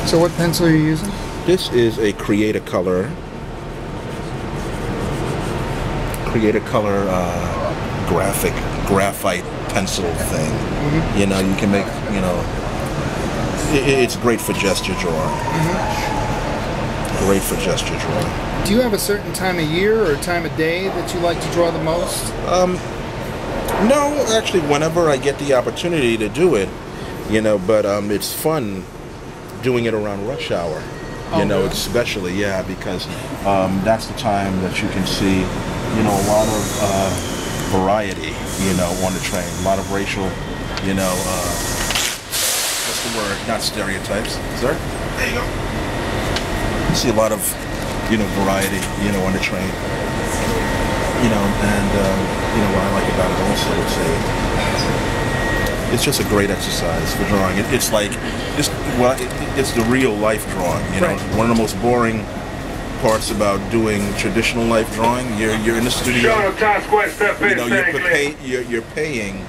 So what pencil are you using? This is a Creator-Color graphite pencil thing. Mm-hmm. You know, you can make, you know, it's great for gesture drawing. Mm-hmm. Great for gesture drawing. Do you have a certain time of year or time of day that you like to draw the most? No, actually, whenever I get the opportunity to do it, you know, but it's fun doing it around rush hour. You know, especially, yeah, because that's the time that you can see, you know, a lot of variety, you know, on the train. A lot of racial, you know, what's the word? Not stereotypes. Sir? There you go. You see a lot of, you know, variety, you know, on the train. You know, and, you know, what I like about it also, it's just a great exercise for drawing. It's like, it's the real life drawing, you know. Right. One of the most boring parts about doing traditional life drawing, you're in the studio, you know, you're paying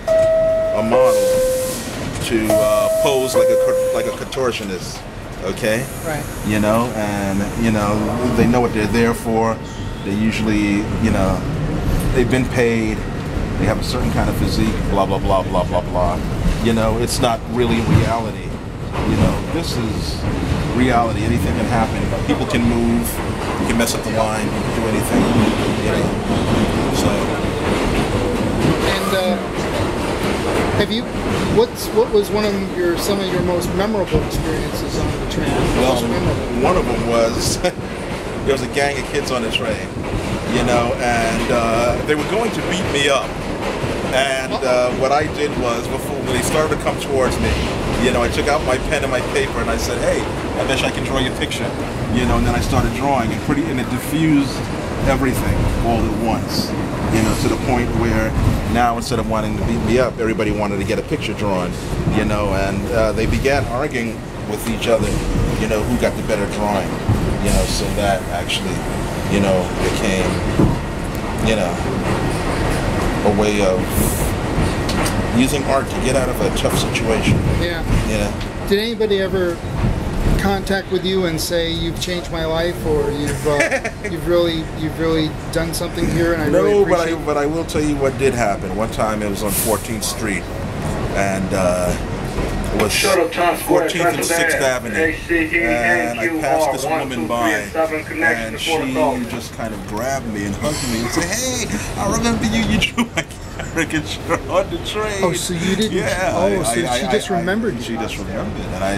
a model to pose like a contortionist, okay? Right. You know, and, you know, they know what they're there for. They usually, you know, they've been paid, they have a certain kind of physique, blah, blah, blah, blah, blah, blah. You know, it's not really reality. You know, this is reality. Anything can happen. People can move, you can mess up the line, you can do anything, you know. So. And what was some of your most memorable experiences on the train? Well, one of them was, there was a gang of kids on the train, you know, and they were going to beat me up. And what I did was, when they started to come towards me, you know, I took out my pen and my paper and I said, hey, I bet I can draw your picture. You know, and then I started drawing and it diffused everything all at once. You know, to the point where now instead of wanting to beat me up, everybody wanted to get a picture drawn. You know, and they began arguing with each other, you know, who got the better drawing. You know, so that actually, you know, became, you know, a way of using art to get out of a tough situation. Yeah. You know. Did anybody ever contact with you and say you've changed my life, or you've really done something here, and I really appreciate it? But I will tell you what did happen. One time it was on 14th Street, and it was 14th and 6th Avenue, and I passed this woman by, and she just kind of grabbed me and hugged me and said, hey, I remember you, you drew my caricature on the train. Oh, so you didn't? Yeah. Oh, so she just remembered you. She just remembered, and I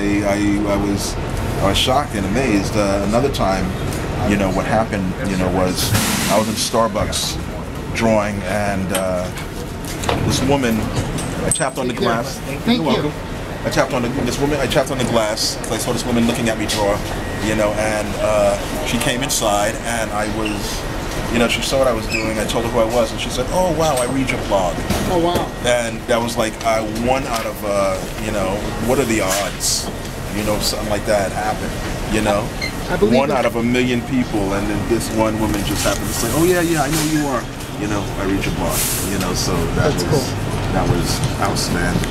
was shocked and amazed. Another time, you know, what happened, you know, was I was in Starbucks drawing, and this woman, I tapped on the glass. Thank you. I tapped on the glass because I saw this woman looking at me draw, you know, and she came inside, and I was, you know, she saw what I was doing. I told her who I was, and she said, oh wow, I read your blog. Oh wow. And that was like one out of, you know, what are the odds, you know, something like that happened, you know. I believe one out of a million people, and then this one woman just happened to say, oh yeah, I know who you are, you know, I read your blog, you know, so that was outstanding.